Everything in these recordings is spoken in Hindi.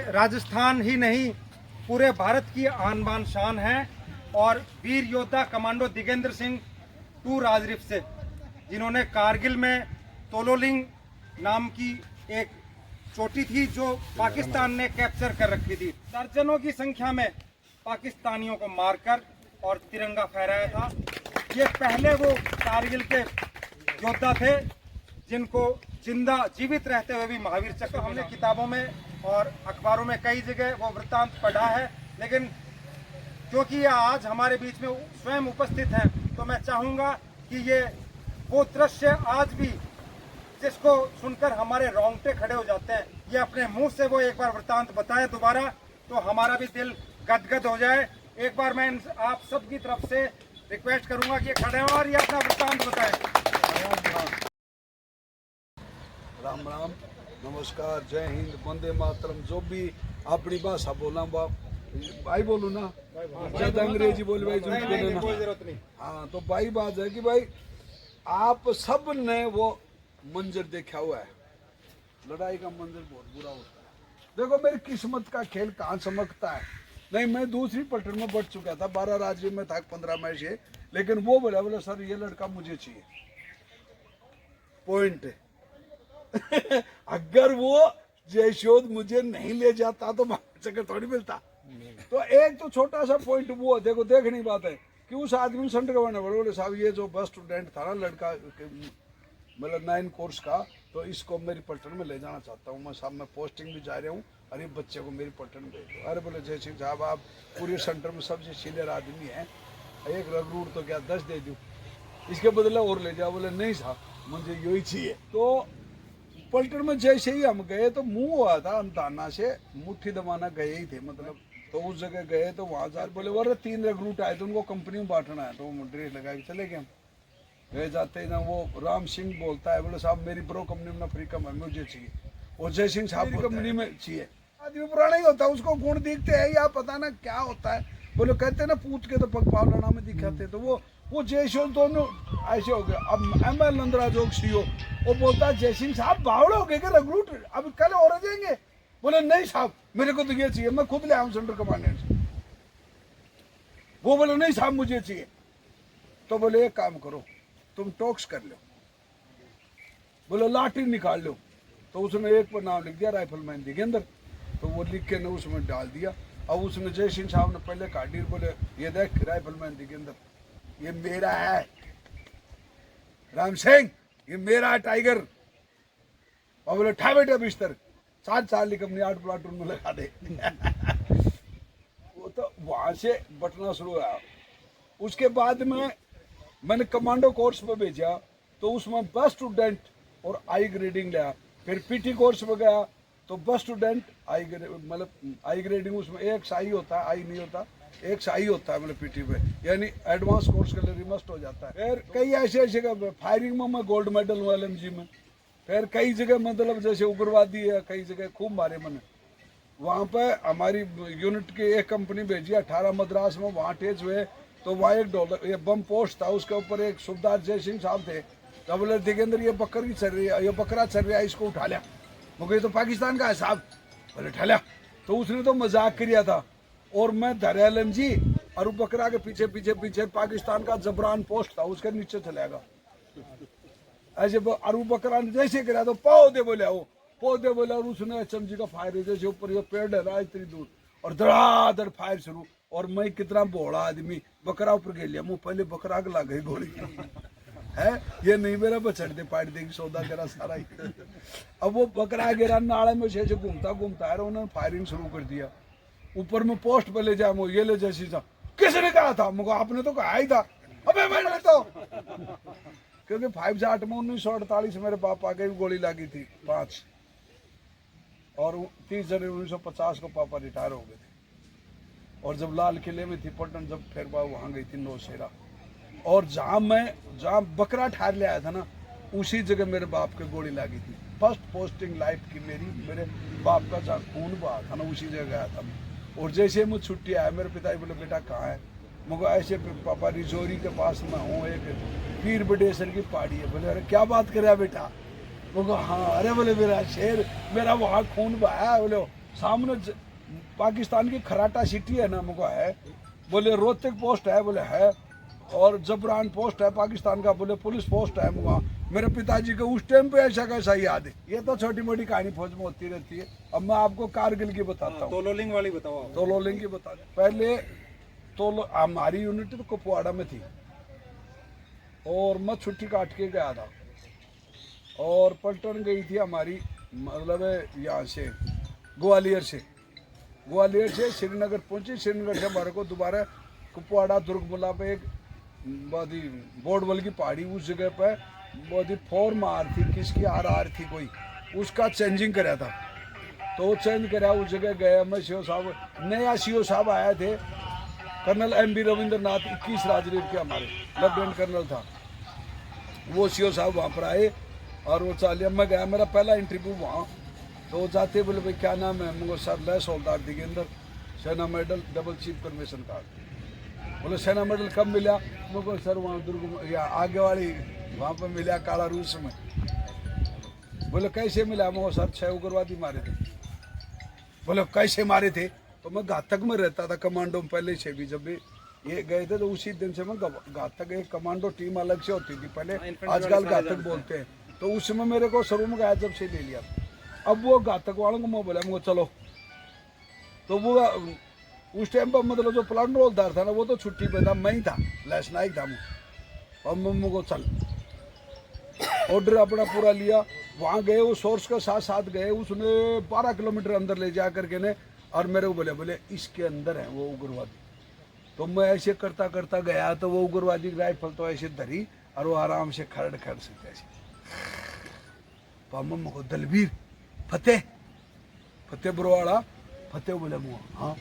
राजस्थान ही नहीं पूरे भारत की आन बान शान है। और वीर योद्धा कमांडो दिगेंद्र सिंह टू राजरिफ से, जिन्होंने कारगिल में तोलोलिंग नाम की एक चोटी थी जो पाकिस्तान ने कैप्चर कर रखी थी, दर्जनों की संख्या में पाकिस्तानियों को मारकर और तिरंगा फहराया था। ये पहले वो कारगिल के योद्धा थे जिनको जिंदा जीवित रहते हुए भी महावीर चक्र, हमने किताबों में और अखबारों में कई जगह वो वृत्तांत पढ़ा है, लेकिन क्योंकि ये आज हमारे बीच में स्वयं उपस्थित हैं तो मैं चाहूँगा कि ये वो दृश्य आज भी जिसको सुनकर हमारे रोंगटे खड़े हो जाते हैं, ये अपने मुंह से वो एक बार वृत्तांत बताएं दोबारा, तो हमारा भी दिल गदगद हो जाए। एक बार मैं आप सबकी तरफ से रिक्वेस्ट करूंगा कि ये खड़े हों और ये अपना वृत्तांत बताएं। राम राम, नमस्कार, जय हिंद, वंदे मातरम। जो भी अपनी भाषा बोला भाई बोलू ना, ज्यादा अंग्रेजी बोले भाई कोई जरूरत नहीं। हाँ, तो भाई बात है कि भाई आप सब ने वो मंजर देखा हुआ है, लड़ाई का मंजर बहुत बुरा होता है। देखो मेरी किस्मत का खेल कहाँ चमकता है। नहीं, मैं दूसरी पलटन में बढ़ चुका था, 12 राज्य में था, 15 मैच है, लेकिन वो बोला सर ये लड़का मुझे चाहिए, पॉइंट है। अगर वो जयशोध मुझे नहीं ले जाता तो चक्कर थोड़ी मिलता। तो एक तो छोटा सा पॉइंट वो देखो, देखने की बात है कि उस आदमी सेंटर गवर्नर बोले साहब ये जो बस स्टूडेंट था ना लड़का, मतलब 9 कोर्स का, तो इसको मेरी पलटन में ले जाना चाहता हूँ मैं साहब, मैं पोस्टिंग भी जा रहा हूँ, अरे बच्चे को मेरी पलटन में भेज दो। अरे बोले जय सिंह साहब आप पूरे सेंटर में सबसे सीनियर आदमी हैं, एक रगरूट तो क्या 10 दे दूँ, इसके बदले और ले जाओ। बोले नहीं साहब मुझे यही चाहिए। तो पलटन में जैसे ही हम गए तो मुंह हुआ था अंताना से, मुट्ठी दबाना गए ही थे मतलब, तो उस जगह गए तो वहाँ जा बोले वो 3 रिक्रूट आए थे, उनको कंपनी में बांटना है, तो ड्रेस लगा के चले गए। हम गए जाते ही ना वो राम सिंह बोलता है, बोले साहब मेरी प्रो कंपनी में फ्रीकम है, मुझे चाहिए। और जय सिंह साहब कंपनी में चाहिए। आदमी पुराना ही होता है, उसको गुण दिखते हैं या पता ना क्या होता है, बोले कहते हैं ना पूत के तो पग पावलाना में दिखाते। तो वो जयशोध दोनों ऐसे हो गए। अब ML नंदराजोग सीओ वो बोलता है जय सिंह साहब बावड़े हो गए क्या रिक्रूट, अब कल और जाएंगे। बोले नहीं साहब मेरे को तो ये चाहिए, मैं खुद ले आऊं सेंटर कमांडेंट से। वो बोले नहीं साहब मुझे चाहिए। तो बोले एक काम करो तुम टॉक्स कर लो, बोले लाठी निकाल लो। तो उसने एक पर नाम लिख दिया राइफलमैन दिगेंद्र, तो वो लिख के ने उसमें डाल दिया। अब उसने जय सिंह साहब ने पहले काटी, बोले ये देख राइफलमैन दिगेंद्र ये मेरा है, राम सिंह ये मेरा है टाइगर। और बोले ठा बेटा बिस्तर 7 साल की कंपनी 8 प्लाटून में लगा दे। वो तो वहां से बटना शुरू हुआ। उसके बाद में मैंने कमांडो कोर्स में भेजा, तो उसमें बेस्ट स्टूडेंट और आई ग्रेडिंग लिया। फिर PT कोर्स में गया तो बेस्ट स्टूडेंट मतलब आई ग्रेडिंग, उसमें एक साई होता है, आई नहीं होता, एक साई होता है मतलब PT में, यानी एडवांस कोर्स के लिए रिमस्ट हो जाता है। फिर कई ऐसे फायरिंग में मैं गोल्ड मेडल हूँ LMG में। फिर कई जगह मतलब जैसे उग्रवादी है, कई जगह खूब मारे मैंने। वहाँ पे हमारी यूनिट की एक कंपनी भेजी 18 मद्रास में, वहाँ टेज हुए तो वहाँ $1 ये बम पोस्ट था, उसके ऊपर एक सुबदार जय सिंह साहब थे। तो बोले दिगेंद्र ये बकरी चल रही है, ये बकरा चल रहा है, इसको उठा लिया। मुझे तो पाकिस्तान का है साहब। बोले उठा लिया। तो उसने तो मजाक किया था, और मैं धरे LMG और बकरा के पीछे पीछे पीछे पाकिस्तान का जबरान पोस्ट था उसके नीचे चलेगा ऐसे। अरू बकरा ने जैसे करा तो पौधे बोले, वो पौधे बोले, और उसने HMG का फायर जैसे ऊपर ये पेड़ है इतनी दूर, और धड़ाधड़ फायर शुरू। और मैं कितना बोला आदमी, बकरा ऊपर गिर लिया, मुँह पहले बकरा के लग गई गोली है, ये नहीं मेरा बचड़ दे पाट देगी सौदा करा सारा ही। अब वो बकरा गिरा नाले में से घूमता घूमता है, उन्होंने फायरिंग शुरू कर दिया। ऊपर में पोस्ट पे ले जाए, ये ले जैसी था, किसने कहा था? मुझे आपने तो कहा ही था। अबे मैंने तो क्योंकि 5 से 8 में 1948 मेरे पापा के भी गोली लगी थी 5, और 30 जनवरी 1950 को पापा रिटायर हो गए थे। और जब लाल किले में थी पटन, जब फिर वहाँ गई थी नौशेरा, और जहाँ बकरा ठार ले आया था ना, उसी जगह मेरे बाप के गोली लगी थी। फर्स्ट पोस्टिंग लाइफ की मेरी, मेरे बाप का जहाँ खून बहा था ना उसी जगह गया था मैं। और जैसे मुझे छुट्टी आया, मेरे पिताजी बोले बेटा कहाँ है? मुझे ऐसे पापा रिजोरी के पास में हूँ, एक पीर बडेसर की पहाड़ी है। बोले अरे क्या बात कर रहा बेटा? मुझे हाँ। अरे बोले मेरा शेर, मेरा वहाँ खून बहाया। बोले सामने पाकिस्तान की खराटा सिटी है नाम का है, बोले रोहतक पोस्ट है, बोले है, और जबरान पोस्ट है पाकिस्तान का, बोले पुलिस पोस्ट है वहाँ। मेरे पिताजी को उस टाइम पे ऐसा कैसा याद है। ये तो छोटी मोटी कहानी फौज में होती रहती है। अब मैं आपको कारगिल की बताता हूँ। तोलोलिंग वाली बताओ आप। तोलोलिंग की बता दें। पहले तो हमारी यूनिट तो कुपवाड़ा में थी और मैं छुट्टी काट के गया था और पलटन गई थी हमारी, मतलब यहाँ से ग्वालियर से श्रीनगर पहुंची। श्रीनगर से हमारे को दोबारा कुपवाड़ा दुर्गमुला पे एक बहुत ही बोर्डवल की पहाड़ी, उस जगह पे बहुत ही फोर मार थी, किसकी आर थी कोई, उसका चेंजिंग कराया था। तो चेंज कराया, उस जगह गया मैं। सीओ साहब, नया सीओ साहब आए थे, कर्नल MB रविंद्रनाथ, 21 राजरीफ के हमारे लेफ्टिनेंट कर्नल था वो। सीओ साहब वहाँ पर आए और वो चालिया मैं गया, मेरा पहला इंटरव्यू वहाँ। तो जाते बोले भाई क्या नाम है? मुझे sir less Havildar Digendra, Sena medal, double chief commendation card. बोले सेना मेडल कब मिला? मुझे सर वहाँ दुर्ग या आगे वाली वहाँ पर मिला काला रूस में। बोले कैसे मिला? मुझे सर 6 उग्रवादी मारे थे। बोले कैसे मारे थे? तो मैं घातक में रहता था कमांडो में पहले से भी, जब भी ये गए थे तो उसी दिन से मैं घातक, एक कमांडो टीम अलग से होती थी पहले, आजकल घातक बोलते हैं। तो उसमें मेरे को शुरू में गया जब से ले लिया। अब वो घातक वालों को मैं बोला मुझे चलो, तो वो उस टाइम पर मतलब जो प्लान रोलदार था ना वो तो छुट्टी पे था, मैं ही था, लैस नाइक था मैं। और मम्मी को चल ऑर्डर अपना पूरा लिया, वहाँ गए, वो सोर्स के साथ साथ गए, उसने 12 किलोमीटर अंदर ले जा करके ने, और मेरे को बोले इसके अंदर है वो उग्रवादी। तो मैं ऐसे करता करता गया तो वो उग्रवादी की राइफल तो ऐसे धरी और वो आराम से खड़ सकते ऐसे। तो मम्मा को दलबीर फतेह बरवाड़ा, फतेह बोले मुँह हाँ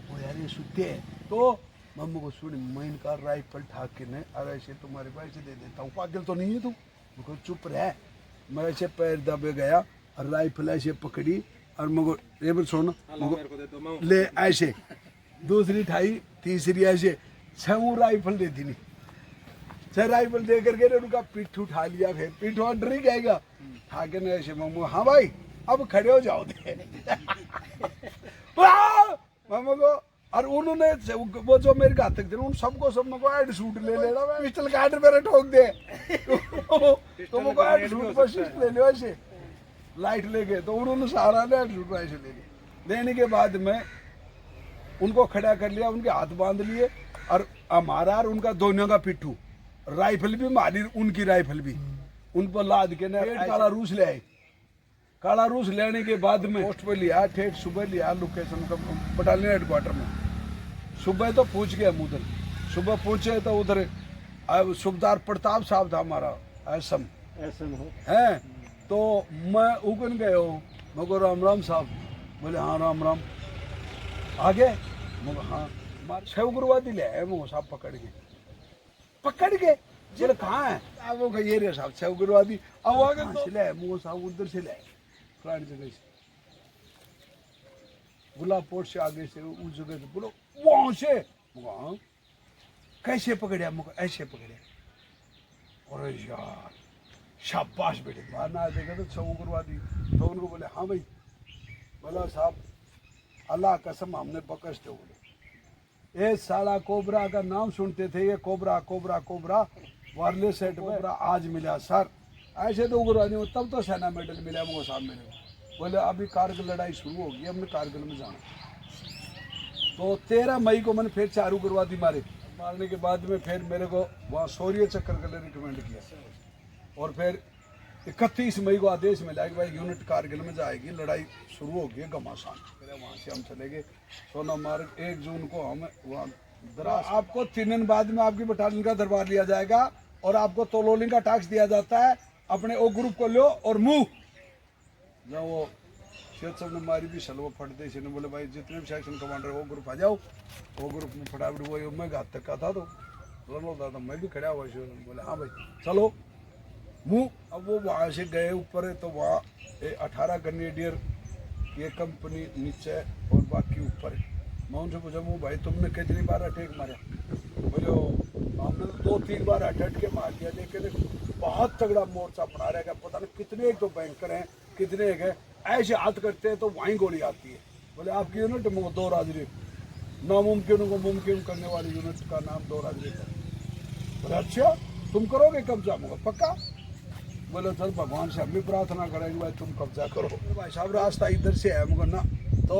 वो यार ये सुते है। तो मम्मा को सुन, मैं इनका राइफल ठाक के नहीं, और ऐसे तुम्हारे को ऐसे दे देता हूँ, पागल तो नहीं है तू? मुझको चुप रह। मैं ऐसे पैर दबे गया और राइफल ऐसे पकड़ी और मुझको ये बोल सुन ले, ऐसे दूसरी ठाई, तीसरी ऐसे, 6 राइफल दे दी। 6 राइफल दे करके उनका पिट्ठू उठा लिया, फिर पिट्ठू डर ही जाएगा ठाके ने ऐसे। मम्मा हाँ भाई अब खड़े हो जाओ दे मम्मा को। और उन्होंने वो जो मेरे घातक थे उन सबको सब को एड सूट ले लेना, पिस्टल काट मेरे ठोक दे तो मुझको एड सूट पर शिफ्ट ले लो ऐसे लाइट लेके। तो उन्होंने सारा ने एड सूट पर ऐसे ले लिया। लेने के बाद में उनको खड़ा कर लिया, उनके हाथ बांध लिए, और हमारा और उनका दोनों का पिट्ठू, राइफल भी हमारी उनकी राइफल भी, उन पर लाद के ना काला रूस ले आए। काला रूस लेने के बाद में पोस्ट पे लिया, ठेठ सुबह लिया लोकेशन का बटालियन हेडक्वार्टर में। सुबह तो पूछ गया उधर, सुबह पूछे तो उधर सूबेदार प्रताप साहब था हमारा, एसएम है। तो मैं उगन गए हो, मैं को राम राम साहब। बोले हाँ राम राम। आगे मैं हाँ, 6 उग्रवादी ले आए वो साहब पकड़ के बोले कहाँ है? अब वो ये रे साहब 6 उग्रवादी। अब आगे से ले वो साहब उधर से ले फ्लाइट जगह से, गुलाब पोर्ट से आगे से, उस जगह से। बोलो वहां से वहां कैसे पकड़िया? मुझको ऐसे पकड़िया। अरे यार शाबाश बेटे। बाहर ना देखा तो 6 उग्रवादी। तो उनको बोले हाँ भाई। बोला साहब अल्लाह कसम हमने पकड़ थे। बोले ये साला कोबरा का नाम सुनते थे, ये cobra cobra cobra wireless set cobra आज मिला सर। ऐसे तो उग्रवादी हो, तब तो सेना मेडल मिला वो साहब मेरे को। बोले अभी कारगिल लड़ाई शुरू होगी, हमने कारगिल में जाना। तो 13 मई को मैंने फिर 4 उग्रवादी मारने के बाद में फिर मेरे को वहाँ शौर्य चक्र के लिए रिकमेंड किया। और फिर 31 मई को आदेश मिला कि भाई यूनिट कारगिल में जाएगी, लड़ाई शुरू होगी घमासान। फिर वहाँ से हम चले गए सोनामार्ग। 1 जून को हम वहाँ दराज। आपको 3 दिन बाद में आपकी बटालियन का दरबार लिया जाएगा और आपको तोलोलिंग का टास्क दिया जाता है। अपने ओ ग्रुप को लो और मूव। जब वो शेख साहब ने मारी भी सलवा फट दे, इसने बोले भाई जितने भी सेक्शन कमांडर वो ग्रुप आ जाओ। वो ग्रुप में फटाफट वो मैं घातक का था तो होता था, मैं भी खड़ा हुआ। बोले हाँ भाई चलो मूव। अब वो वहाँ से गए ऊपर, तो वहाँ 18 ग्रेनेडियर ये कंपनी नीचे और बाकी ऊपर। मैं उनसे पूछा मुँह भाई तुमने कितनी बार अटैक मारा? बोले हमने तो 2-3 बार अटैक के मार दिया, लेकिन बहुत तगड़ा मोर्चा बना रहेगा। पता नहीं कितने एक तो बैंकर हैं, कितने एक है, ऐसे हाथ करते हैं तो वहीं गोली आती है। बोले आपकी यूनिट में 2 राजरी, नामुमकिन को मुमकिन करने वाली यूनिट का नाम 2 राजरी है। बोले अच्छा तुम करोगे कब्जा? मगर पक्का। बोले चल भगवान से हम भी प्रार्थना करेंगे भाई तुम कब्जा करो। भाई साहब रास्ता इधर से है, मगर ना तो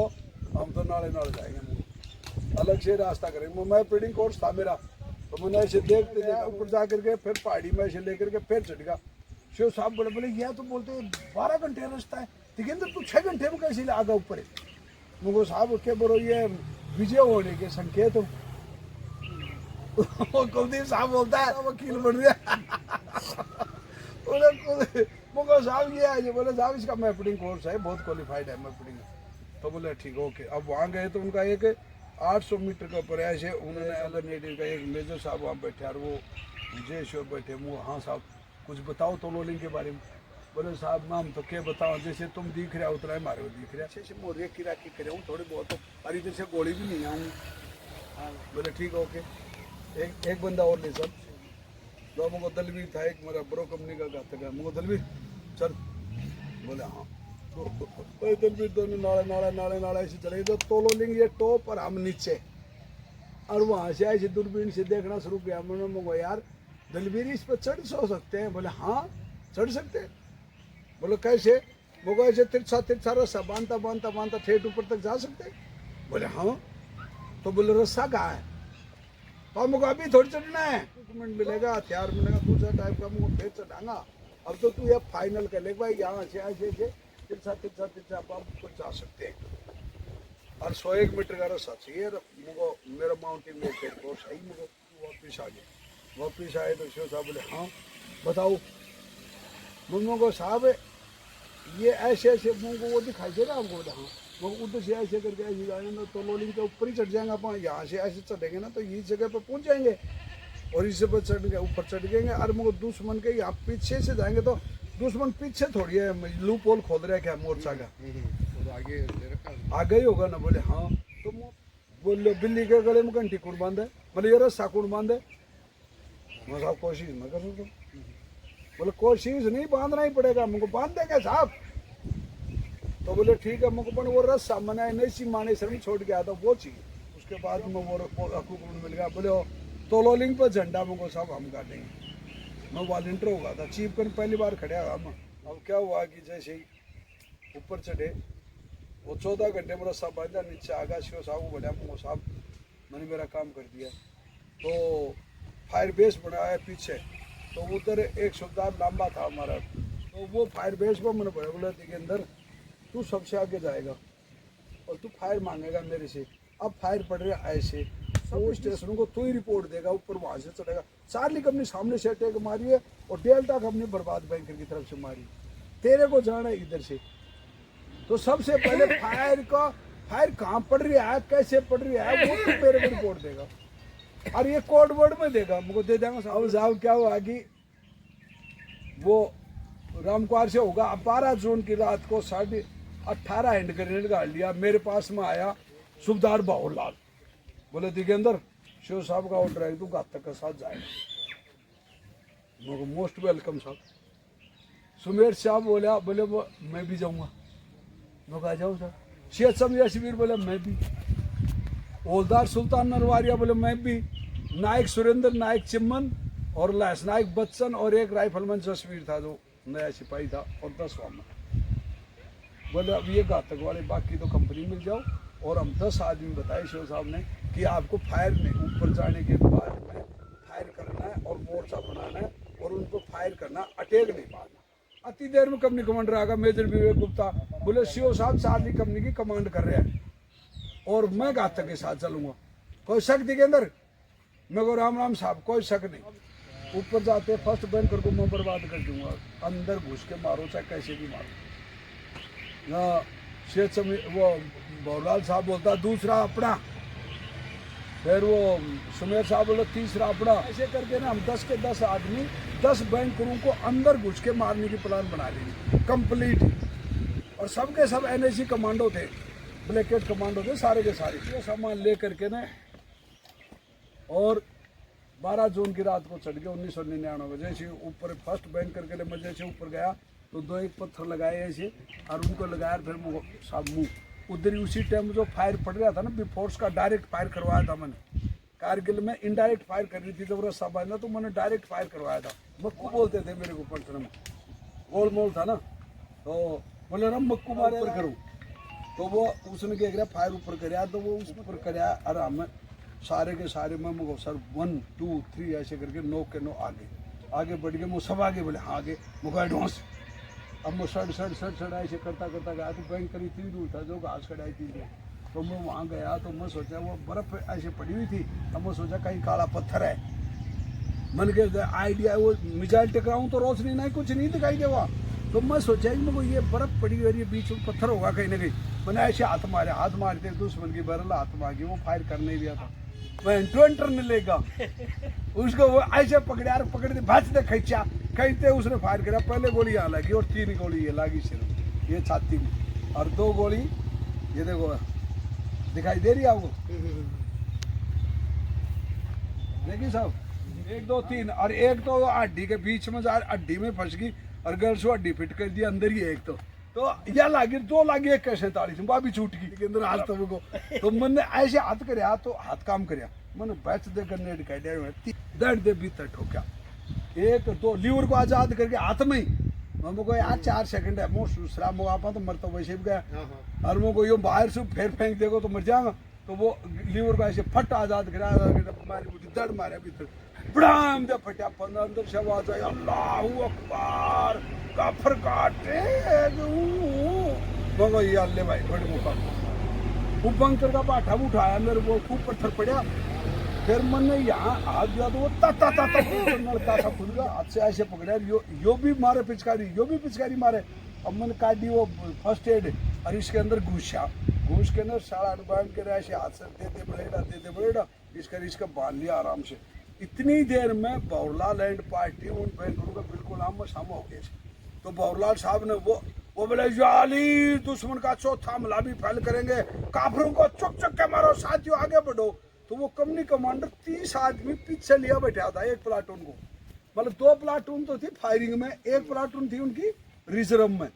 हम तो नाले नाले जाएंगे, अलग से रास्ता करेंगे। मैं प्रीडिंग कोर्स था मेरा, तो मैंने ऐसे देखते देखा ऊपर जा करके फिर पहाड़ी में ऐसे लेकर के फिर चढ़ गया। शिव साहब बोले बोले यह तो बोलते 12 घंटे रास्ता है, लेकिन तू 6 घंटे में कैसे आगा ऊपर है? मुझे साहब के बोलो ये विजय होने के संकेत हो। कुलदीप साहब बोलता है वकील बन गया। बोले साहब ये है, बोले साहब इसका मैपिंग कोर्स है, बहुत क्वालिफाइड है मैपिंग। तो बोले ठीक ओके। अब वहाँ गए तो उनका एक 800 मीटर का प्रयास है, उन्होंने अल्टरनेटिव का एक मेजर साहब वहाँ बैठे और वो विजय शो बैठे। वो हाँ साहब कुछ बताओ तो रोलिंग के बारे में। बोले साहब नाम तो क्या बताओ, जैसे तुम दिख रहा उतना हमारे को दिख रहा, अच्छे से मोरिया किरा की करे हूँ थोड़ी बहुत, तो और इधर से गोली भी नहीं आऊँ। बोले ठीक ओके। एक बंदा और ले सब दो, मुझको दलवीर था एक मेरा ब्रो कंपनी का घातक है, मुझको दलवीर चल। बोले हाँ। तो दलवीर दोनों नाले नाले नाले नाले ऐसे चले तो तोलोलिंग ये टॉप और हम नीचे, और वहाँ से ऐसे दूरबीन से देखना शुरू किया। मैंने मुझको यार दलवीर इस पर चढ़ सो सकते हैं? बोले हाँ चढ़ सकते हैं। बोलो कैसे? मुझको ऐसे तिरछा तिरछा रस्सा बांधता बांधता बांधता ठेठ ऊपर तक जा सकते हैं? बोले हाँ। तो बोले रस्सा कहाँ है? तो मुझको अभी थोड़ी चढ़ना है, डॉक्यूमेंट मिलेगा, हथियार मिलेगा, दूसरा टाइप का मुझको फिर चढ़ाऊंगा। अब तो तू ये फाइनल कर ले भाई यहाँ से ऐसे ऐसे तिरछा तिरछा तिरछा आप कुछ जा सकते हैं। और 101 मीटर का रस्सा चाहिए। मुझको मेरा माउंटेन में कोर्स सही, मुझको वापिस आ गया। वापिस आए तो शिव साहब बोले हाँ बताओ। मुझको साहब ये ऐसे ऐसे मुझको वो दिखाई देगा हमको? बोले हाँ। वो उधर से ऐसे करके ऐसे जाएंगे तो लोलिंग के ऊपर ही चढ़ जाएंगे अपन, यहाँ से ऐसे चढ़ेंगे ना तो इस जगह पर पहुँच जाएंगे, और इस पर चढ़ गए ऊपर चढ़ गएंगे। और मुझको दुश्मन के यहाँ पीछे से जाएंगे तो दुश्मन पीछे थोड़ी है, लूप होल खोद रहा है क्या मोर्चा का, आगे ही होगा ना। बोले हाँ। तो बोले बिल्ली के गले में घंटी कुड़ बांधे, बोले ये रस्सा कुड़ बांधे। मैं साहब कोशिश मैं कर सकता हूँ। बोले कोशिश नहीं, बांधना ही पड़ेगा। मुझको बांध देंगे साहब। तो बोले ठीक है। मुझको वो रस्सा मैंने नहीं सी माने शर्म छोड़ के आया था वो चाहिए। उसके बाद में वो अकूक मिल गया। बोले तो लोलिंग पर झंडा मुझको साहब हम काटेंगे। मैं वॉलंटियर हो गया था, चीफ कर पहली बार खड़े हुआ मैं। अब क्या हुआ कि जैसे ही ऊपर चढ़े वो 14 घंटे में रस्सा बांधा, नीचे आ गया। शिव साहब को बोला मुझको साहब मैंने मेरा काम कर दिया। तो फायर बेस बनाया पीछे, तो उधर एक सुबेदार लांबा था हमारा, तो वो फायर बेस पर मैंने बोला के अंदर तू सबसे आगे जाएगा और तू फायर मांगेगा मेरे से। अब फायर पड़ रहा है ऐसे, सब स्टेशनों को तू ही रिपोर्ट देगा, ऊपर वहाँ से चढ़ेगा। चार्ली कंपनी सामने से अटैक मारी है और डेल्टा कंपनी बर्बाद बैंकर की तरफ से मारी, तेरे को जाना है इधर से। तो सबसे पहले फायर कहाँ पड़ रहा है, कैसे पड़ रहा है, वो तू मेरे को रिपोर्ट देगा और ये कोड वर्ड में देगा, मुझको दे देंगे। साहब क्या हुआ कि वो रामकुआर से होगा 12 जून की रात को 18:30 हैंड ग्रेनेड गाड़ लिया। मेरे पास में आया सुबेदार बाहुलाल, बोले दिगेंद्र शिव साहब का ऑर्डर है तू घातक के साथ जाएगा। मोस्ट वेलकम साहब। सुमेर साहब बोला बोले वो मैं भी जाऊँगा। मैं आ जाऊँ सर। शेख समझा शिविर बोले मैं भी। ओलदार सुल्तान नरवारिया बोले मैं भी। नायक सुरेंद्र, नायक चिम्मन और लहस नायक बच्चन और एक राइफलमैन जसवीर था जो नया सिपाही था, और 10 वामन। बोले अब ये घातक वाले बाकी तो कंपनी मिल जाओ। और हम 10 आदमी बताए शिव साहब ने कि आपको फायर में ऊपर जाने के बाद में फायर करना है और मोर्चा बनाना है और उनको फायर करना, अटैक नहीं मारना। अति देर में कंपनी कमांडर आ गया मेजर विवेक गुप्ता। बोले शिव साहब चार्ली कंपनी की कमांड कर रहे हैं और मैं घातक के साथ चलूंगा, कोई शक थी के अंदर? मैं को राम राम साहब कोई शक नहीं। ऊपर जाते फर्स्ट बैंकर को मैं बर्बाद कर दूंगा, अंदर घुस के मारो चाहे कैसे भी मारो। शेख वो बाहुलाल साहब बोलता दूसरा अपना, फिर वो सुमेर साहब बोला तीसरा अपना। ऐसे करके ना हम 10 के 10 आदमी 10 बैंकरों को अंदर घुस के मारने की प्लान बना ली कंप्लीट। और सबके सब NSC कमांडो थे, ब्लैकेट कमांडो थे सारे के सारे। ये सामान ले करके ना और 12 जून की रात को चढ़ गए 1999 में। जैसे ऊपर फर्स्ट बैंक करके मैं जैसे ऊपर गया तो 2 एक पत्थर लगाए ऐसे और उनको लगाया, फिर साहब मुँह उधर ही उसी टाइम जो फायर पड़ रहा था ना, बिफोर्स का डायरेक्ट फायर करवाया था मैंने। कारगिल में इनडायरेक्ट फायर कर रही थी जब सब आया ना, तो मैंने डायरेक्ट फायर करवाया था। मक्कू बोलते थे मेरे को पटना में, गोल मोल था ना, तो बोले ना मक्कू मारे ऊपर करूँ, तो वो उसने क्या किया, फायर ऊपर कराया, तो वो उस ऊपर कराया आराम में सारे के सारे में मुझे सर 1 2 3 ऐसे करके 9 के 9 आगे बढ़ गए। वो सब आगे बोले हाँ आगे मुझे एडवांस। अब मैं सड़ ऐसे करता करता गया, तो बैंक करी 3 दूर था जो घास कटाई थी, तो मैं वहाँ गया, तो मैं सोचा वो बर्फ ऐसे पड़ी हुई थी, अब मैं सोचा कहीं काला पत्थर है। मन के आइडिया वो मिसाइल टकराऊँ तो रोशनी नहीं, कुछ नहीं दिखाई देगा, तो मैं सोचा कि मेरे को ये बर्फ पड़ी हुई है, बीच में पत्थर होगा कहीं ना कहीं। मैंने ऐसे हाथ मारते दुश्मन की बरल हाथ मार गई, वो फायर कर नहीं दिया था। मैं एंटर नहीं लेगा उसको, वो ऐसे पकड़े यार, पकड़ दे भाज दे खींचा, खींचते उसने फायर किया। पहले गोली यहाँ लगी और 3 गोली ये लगी सिर्फ ये छाती में, और 2 गोली ये देखो दिखाई दे रही है आपको, देखिए साहब 1 2 3, और एक तो हड्डी के बीच में हड्डी में फंस गई, और गर्ल्स हड्डी फिट कर दी अंदर ही एक तो यह लागी 2 लागी 147 वो भी छूट गई के अंदर हाथ तब को। तो मैंने ऐसे हाथ करया, तो हाथ काम करया, मैंने बैच दे करने दर्द दे भीतर ठोका, 1 2 लीवर को आजाद करके हाथ में ही। मैं को यार 4 सेकंड है, मोस्ट दूसरा मो आपा तो मर तो वैसे भी गया, और मैं को यो बाहर से फिर फेंक देगो तो मर जाऊंगा। तो वो लीवर को ऐसे फट आजाद करा, मारी दर्द मारे भीतर बड़ाम दे फटा, 15 अंदर से आवाज आई अल्लाहू अकबर काफर काटे मगो ये अल्ले भाई बड़े मुका। वो बंकर का पाठा उठाया, मेरे को खूब पत्थर पड़ा, फिर मैंने यहाँ हाथ दिया तो वो ता नलका सा खुल गया, हाथ से ऐसे पकड़ा, यो भी मारे पिचकारी, यो भी पिचकारी मारे। अब मैंने काट दी वो फर्स्ट एड, और इसके अंदर घुस के अंदर सारा बांध के ऐसे हाथ से देते बढ़ेगा इसका बांध लिया आराम से। इतनी देर में बाबूलाल एंड पार्टी उन बैंकरों का बिल्कुल आमो सामो हो गए। तो बाबूलाल साहब ने वो बोले जाली दुश्मन का चौथा हमला भी फैल करेंगे, काफरों को चुक के मारो, साथियों आगे बढ़ो। तो वो कंपनी कमांडर 30 आदमी पीछे लिया बैठा था एक प्लाटून को, मतलब 2 प्लाटून तो थी फायरिंग में, 1 प्लाटून थी उनकी रिजर्व में।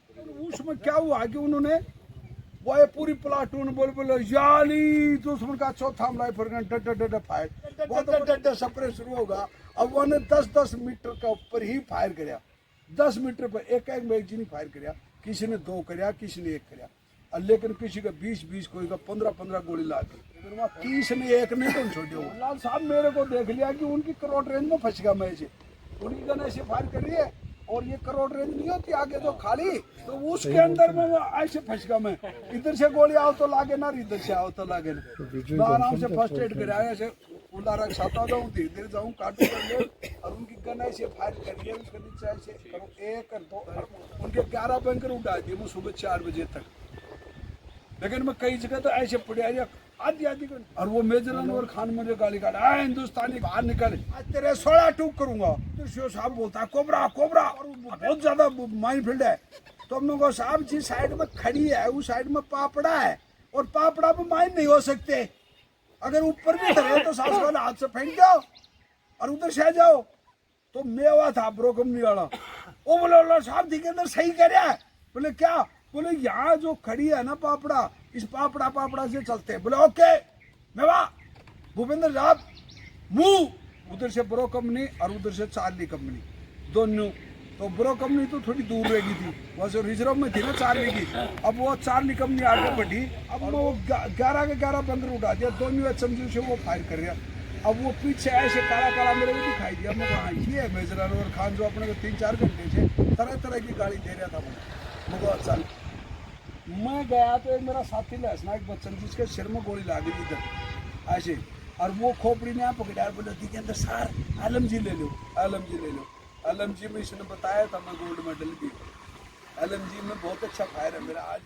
उसमें क्या हुआ कि उन्होंने वो पूरी प्लाटून बोले जाली दुश्मन का चौथा हमला फैल फायर, वो सपरे शुरू होगा। अब वो ने 10-10 मीटर का ऊपर ही फायर कराया, 10 मीटर पर एक मैगजीन फायर कराया, किसी ने 2 कराया, किसी ने 1 कराया, लेकिन किसी का 20-20 कोई का 15-15 गोली ला दी, किसी ने 1 नहीं तो छोड़ो। लाल साहब मेरे को देख लिया कि उनकी करोड़ रेंज में फंस गया मैं, ऐसे उनकी गन ऐसे फायर कर रही है, और ये करोड़ रेंज नहीं होती आगे तो खाली, तो उसके अंदर में वो ऐसे फंस गया मैं। इधर से गोली आओ तो लागे ना, इधर से आओ तो लागे ना। मैं आराम से फर्स्ट एड कराया, ऐसे उल्ला रखता जाऊँ, धीरे धीरे जाऊँ, काटू कर, और उनकी गन ऐसे फायर करिए, उसके नीचे ऐसे करो 1 और 2, उनके 11 बैंकर उठा दिए मैं सुबह 4 बजे तक। लेकिन मैं कई जगह तो ऐसे पड़े आधी और वो मेजर अनवर खान मुझे गाली काटा, हिंदुस्तानी बाहर निकल, आज तेरे 16 टूक करूंगा। तो साहब बोलता है कोबरा और बहुत ज्यादा माइन फील्ड है। तो हम लोग साहब जी साइड में खड़ी है, उस साइड में पापड़ा है, और पापड़ा में माइन नहीं हो सकते, अगर ऊपर भी धरे तो सास वाले हाथ से फेंक जाओ और उधर से जाओ। तो मेवा था ब्रोकमनी वाला, वो बोले साहब जी के अंदर सही कह रहा है। बोले क्या? बोले यहाँ जो खड़ी है ना पापड़ा, इस पापड़ा से चलते हैं। बोले ओके मेवा भूपेंद्र साहब मुंह, उधर से ब्रो कंपनी और उधर से चार्ली कंपनी दोनों। तो ब्रो कंपनी तो थोड़ी दूर रह गई थी, वह जो रिजर्व में थी ना चार्ली की। अब वो चार्ली कंपनी आगे बढ़ी, अब वो 11 के 11 बंकर उठा दिया, दोनों एचएमजी से वो फायर कर रहा। अब वो पीछे ऐसे काला मेरे को दिखाई दिया। मैं कहा ये है मेजर अनवर खान जो अपने को 3-4 घंटे से तरह की गाड़ी दे रहा था। मुझे चल मैं गया तो एक मेरा साथी लहसना एक बच्चन जिसके सिर में गोली लगी थी इधर ऐसे, और वो खोपड़ी ने पकड़ा, बोले के अंदर सार LMG ले लो। LMG में इसने बताया था मैं गोल्ड मेडल भी, LMG में बहुत अच्छा फायर है मेरा। आज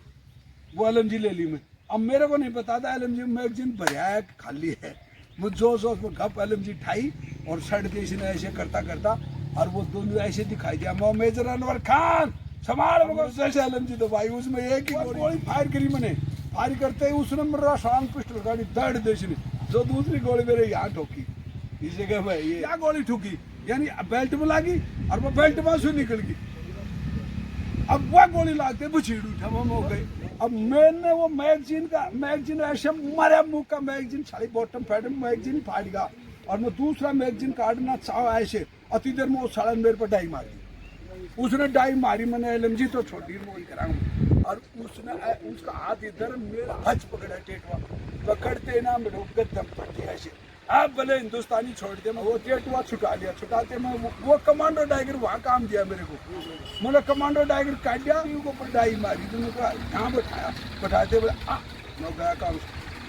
वो LMG ले ली मैं। अब मेरे को नहीं पता था LMG में मैगजीन भरा है खाली है। मुझे जोश में घप LMG ठाई और सड़ के इसने ऐसे करता और वो दोनों ऐसे दिखाई दिया। मैं मेजर अनवर खान संभाल LMG तो भाई उसमें एक ही गोली फायर करी मैंने। फायर करते ही उसने मेरा शान पिस्टल गाड़ी दर्द देश ने, जो दूसरी गोली मेरे यहाँ ठोकी इस जगह में। ये क्या गोली ठोकी, यानी बेल्ट में लगी और वो बेल्ट में से निकल गई। अब वह गोली लागते बुछीड़ उठा हम हो गए। अब मैंने वो मैगजीन ऐसे मारे मुंह का मैगजीन सारी बॉटम फैट मैगजीन ही फाड़ गया और मैं दूसरा मैगजीन काटना चाहा ऐसे अति देर में वो साला मेरे पर डाई मारी। उसने डाई मारी, मैंने एलएमजी तो छोटी मोल कराऊं और उसने उसका हाथ इधर मेरा हज पकड़ा टेटवा पकड़ते ना मेरे गद्दम पट्टी ऐसे अब भले हिंदुस्तानी छोड़ दिया मैं वो टेटवा छुटा लिया। छुटाते मैं वो कमांडो टाइगर वहाँ काम दिया मेरे को। मैंने कमांडो टाइगर काट दिया उनके ऊपर डाई मारी तो मैं कहा यहाँ बैठाया बैठाते बोले मैं गया काम।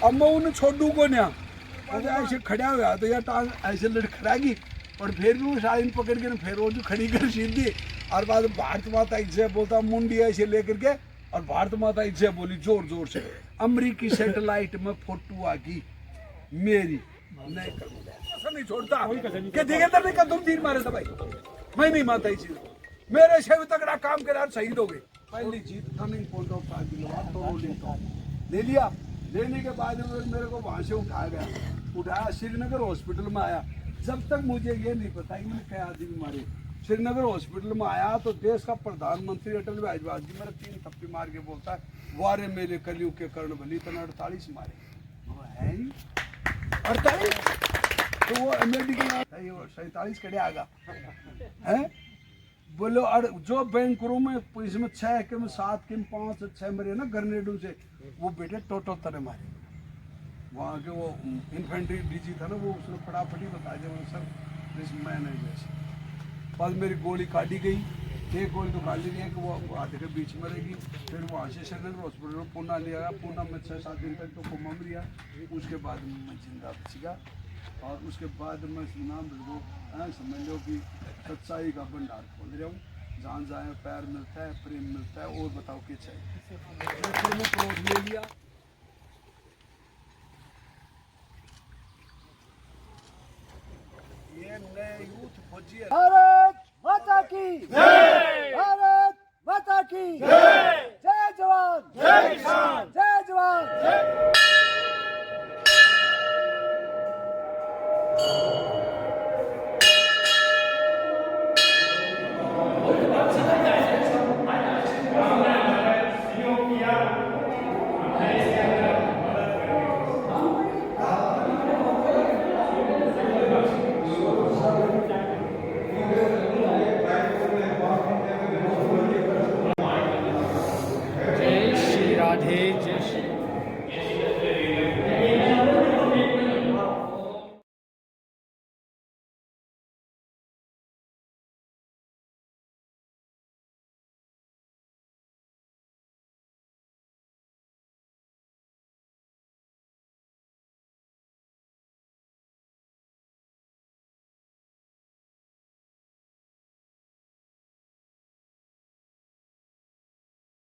अब मैं उन्हें छोड़ू को नहीं ऐसे खड़ा हुआ तो यार टांग ऐसे लड़खड़ागी और फिर भी वो शायद पकड़ के फिर वो जो खड़ी कर सीधी और बाद भारत माता की जय बोलता मुंडी ऐसे लेकर के और भारत माता की जय बोली जोर जोर से। अमेरिकी सैटेलाइट में फोटो आ गई मेरी नहीं करूँगा ऐसा नहीं छोड़ता कि दिगेंद्र ने कदम तीर मारे था भाई मैं नहीं मानता इस चीज मेरे से भी तगड़ा काम करा शहीद हो गए। पहली जीत टर्निंग पॉइंट ऑफ तो ले लिया। लेने के बाद मेरे को वहां से उठाया श्रीनगर हॉस्पिटल में आया। जब तक मुझे ये नहीं पता कि मैंने क्या आदमी मारे। श्रीनगर हॉस्पिटल में आया तो देश का प्रधानमंत्री अटल बिहारी वाजपेयी मेरे 3 थप्पी मार के बोलता है वारे मेरे कलयुग के कर्ण बली तने 48 मारे है 48 तो वो मेडिकल 47 कड़े आगा है बोलो। और जो बैंकरों में इसमें 6 के में 7 के में 5 6 मरे ना ग्रेनेडों से वो बेटे टोटो तरह मारे। वहाँ के वो इन्फेंट्री डीजी था ना वो उसने फटाफट ही बता दिया सर दिस मैन है जैसे। बाद मेरी गोली काटी गई एक गोली तो काटी गई कि वो हाथ के बीच में रहेगी। फिर वहाँ से श्रीनगर हॉस्पिटल में पूना ले आया। पूना में 6-7 दिन तक तो कोमा में लिया। उसके बाद मैं जिंदा बच गया और उसके बाद मैं नाम को समझ लो कि सच्चाई का भंडार खोल रहा हूँ। जहाँ जाए प्यार मिलता है प्रेम मिलता है और बताओ क्या चाहिए। फिर मैं क्रोध ले लिया। ये नए यूथ फौजी भारत माता की जय, भारत माता की जय, जय जवान जय किसान जय जवान जय। जय श्री राधे जय